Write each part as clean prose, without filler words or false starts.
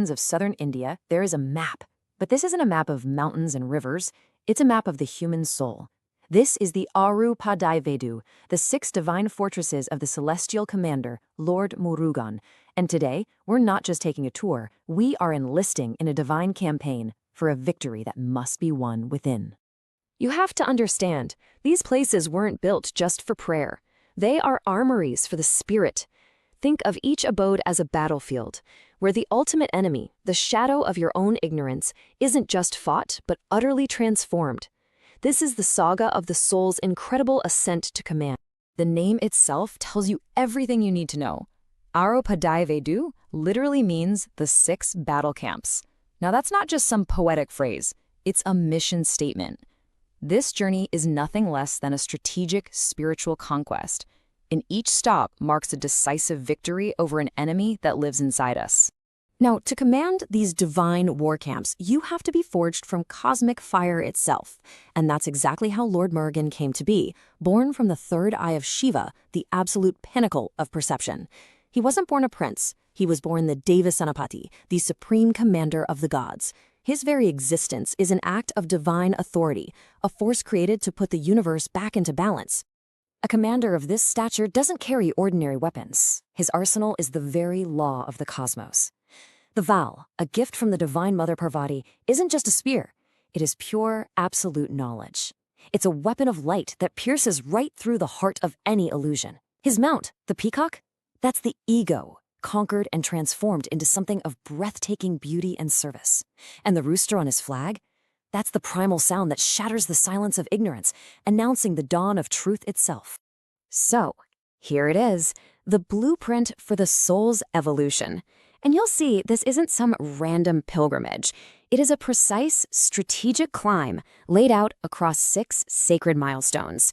sands of southern India, there is a map. But this isn't a map of mountains and rivers. It's a map of the human soul. This is the Aaru Padai Veedu, the 6 divine fortresses of the celestial commander, Lord Murugan. And today, we're not just taking a tour, we are enlisting in a divine campaign for a victory that must be won within. You have to understand, these places weren't built just for prayer. They are armories for the spirit. Think of each abode as a battlefield, where the ultimate enemy, the shadow of your own ignorance, isn't just fought, but utterly transformed. This is the saga of the soul's incredible ascent to command. The name itself tells you everything you need to know. Aaru Padai Veedu literally means the 6 battle camps. Now that's not just some poetic phrase, it's a mission statement. This journey is nothing less than a strategic spiritual conquest, and each stop marks a decisive victory over an enemy that lives inside us. Now, to command these divine war camps, you have to be forged from cosmic fire itself. And that's exactly how Lord Murugan came to be, born from the third eye of Shiva, the absolute pinnacle of perception. He wasn't born a prince. He was born the Deva Senapati, the supreme commander of the gods. His very existence is an act of divine authority, a force created to put the universe back into balance. A commander of this stature doesn't carry ordinary weapons. His arsenal is the very law of the cosmos. The Val, a gift from the Divine Mother Parvati, isn't just a spear. It is pure, absolute knowledge. It's a weapon of light that pierces right through the heart of any illusion. His mount, the peacock, that's the ego, conquered and transformed into something of breathtaking beauty and service. And the rooster on his flag, that's the primal sound that shatters the silence of ignorance, announcing the dawn of truth itself. So, here it is, the blueprint for the soul's evolution. And you'll see this isn't some random pilgrimage. It is a precise, strategic climb laid out across 6 sacred milestones.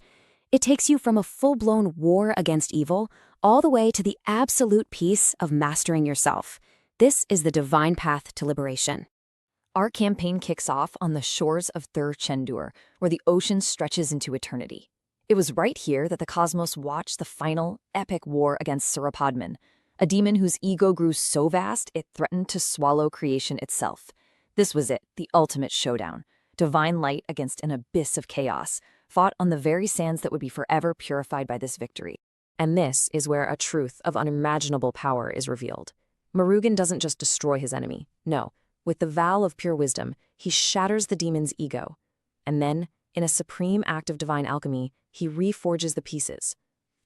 It takes you from a full-blown war against evil all the way to the absolute peace of mastering yourself. This is the divine path to liberation. Our campaign kicks off on the shores of Thiruparankundram, where the ocean stretches into eternity. It was right here that the cosmos watched the final, epic war against Surapadman, a demon whose ego grew so vast it threatened to swallow creation itself. This was it, the ultimate showdown. Divine light against an abyss of chaos, fought on the very sands that would be forever purified by this victory. And this is where a truth of unimaginable power is revealed. Murugan doesn't just destroy his enemy. No, with the vow of pure wisdom, he shatters the demon's ego. And then, in a supreme act of divine alchemy, he reforges the pieces.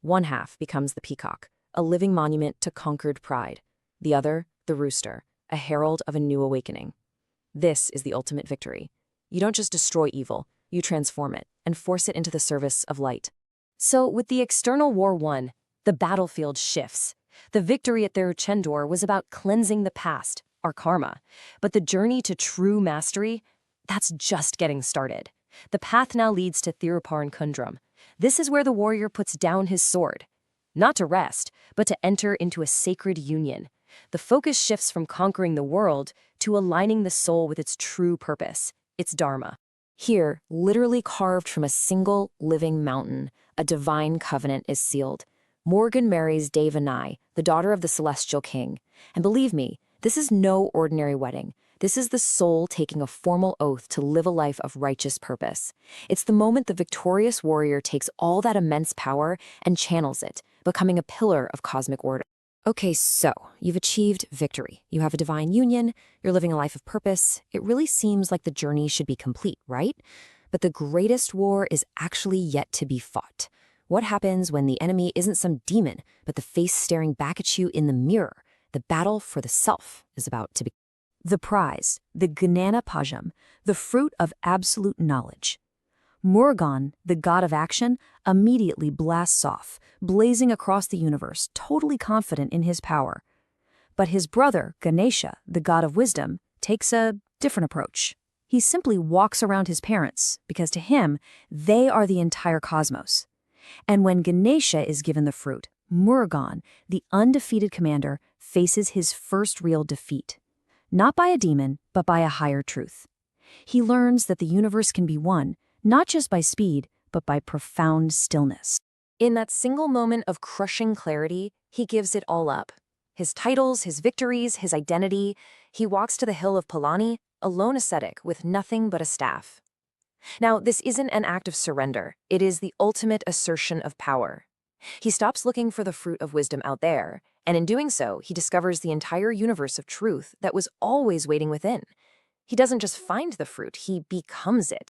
One half becomes the peacock, a living monument to conquered pride. The other, the rooster, a herald of a new awakening. This is the ultimate victory. You don't just destroy evil, you transform it and force it into the service of light. So, with the external war won, the battlefield shifts. The victory at Thiruparankundram was about cleansing the past, our karma. But the journey to true mastery, that's just getting started. The path now leads to Thiruparankundram. This is where the warrior puts down his sword. Not to rest, but to enter into a sacred union. The focus shifts from conquering the world to aligning the soul with its true purpose, its dharma. Here, literally carved from a single living mountain, a divine covenant is sealed. Murugan marries Devanai, the daughter of the celestial king. And believe me, this is no ordinary wedding. This is the soul taking a formal oath to live a life of righteous purpose. It's the moment the victorious warrior takes all that immense power and channels it, becoming a pillar of cosmic order. Okay, so you've achieved victory. You have a divine union, you're living a life of purpose. It really seems like the journey should be complete, right? But the greatest war is actually yet to be fought. What happens when the enemy isn't some demon, but the face staring back at you in the mirror? The battle for the self is about to begin. The prize, the Gnana Pajam, the fruit of absolute knowledge. Murugan, the god of action, immediately blasts off, blazing across the universe, totally confident in his power. But his brother, Ganesha, the god of wisdom, takes a different approach. He simply walks around his parents, because to him, they are the entire cosmos. And when Ganesha is given the fruit, Murugan, the undefeated commander, faces his first real defeat. Not by a demon, but by a higher truth. He learns that the universe can be won, not just by speed, but by profound stillness. In that single moment of crushing clarity, he gives it all up. his titles, his victories, his identity. He walks to the hill of Palani, a lone ascetic with nothing but a staff. Now, this isn't an act of surrender. It is the ultimate assertion of power. He stops looking for the fruit of wisdom out there, and in doing so, he discovers the entire universe of truth that was always waiting within. He doesn't just find the fruit, he becomes it.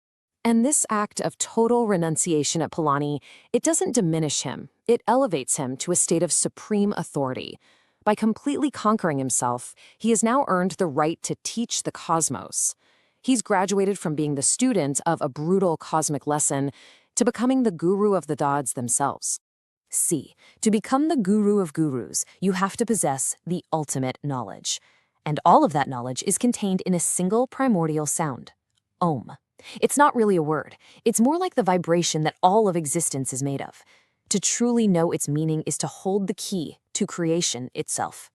And this act of total renunciation at Palani, it doesn't diminish him. It elevates him to a state of supreme authority. By completely conquering himself, he has now earned the right to teach the cosmos. He's graduated from being the student of a brutal cosmic lesson to becoming the guru of the gods themselves. See, to become the guru of gurus, you have to possess the ultimate knowledge. And all of that knowledge is contained in a single primordial sound, Om. It's not really a word. It's more like the vibration that all of existence is made of. To truly know its meaning is to hold the key to creation itself.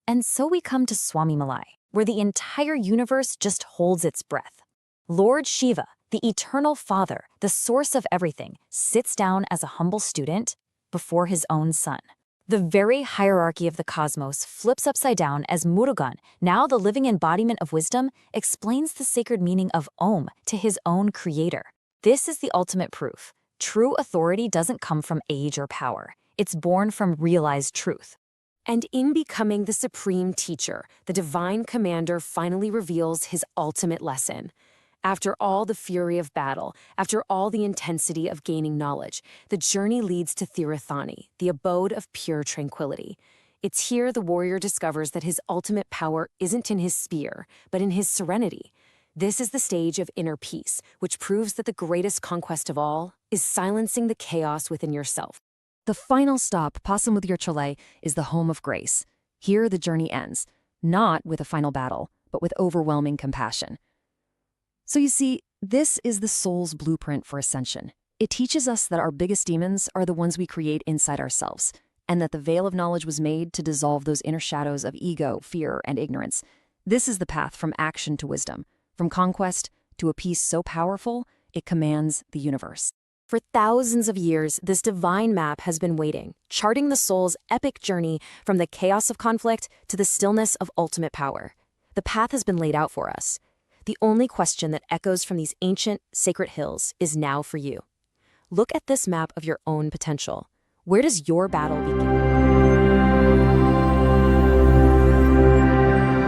And so we come to Swami Malai, where the entire universe just holds its breath. Lord Shiva, the eternal Father, the source of everything, sits down as a humble student before his own son. The very hierarchy of the cosmos flips upside down as Murugan, now the living embodiment of wisdom, explains the sacred meaning of Om to his own creator. This is the ultimate proof. True authority doesn't come from age or power. It's born from realized truth. And in becoming the supreme teacher, the divine commander finally reveals his ultimate lesson. After all the fury of battle, after all the intensity of gaining knowledge, the journey leads to Thiruparankundram, the abode of pure tranquility. It's here the warrior discovers that his ultimate power isn't in his spear, but in his serenity. This is the stage of inner peace, which proves that the greatest conquest of all is silencing the chaos within yourself. The final stop, Pasamudra, is the home of grace. Here the journey ends, not with a final battle, but with overwhelming compassion. So you see, this is the soul's blueprint for ascension. It teaches us that our biggest demons are the ones we create inside ourselves, and that the veil of knowledge was made to dissolve those inner shadows of ego, fear, and ignorance. This is the path from action to wisdom, from conquest to a peace so powerful, it commands the universe. For thousands of years, this divine map has been waiting, charting the soul's epic journey from the chaos of conflict to the stillness of ultimate power. The path has been laid out for us. The only question that echoes from these ancient, sacred hills is now for you. Look at this map of your own potential. Where does your battle begin?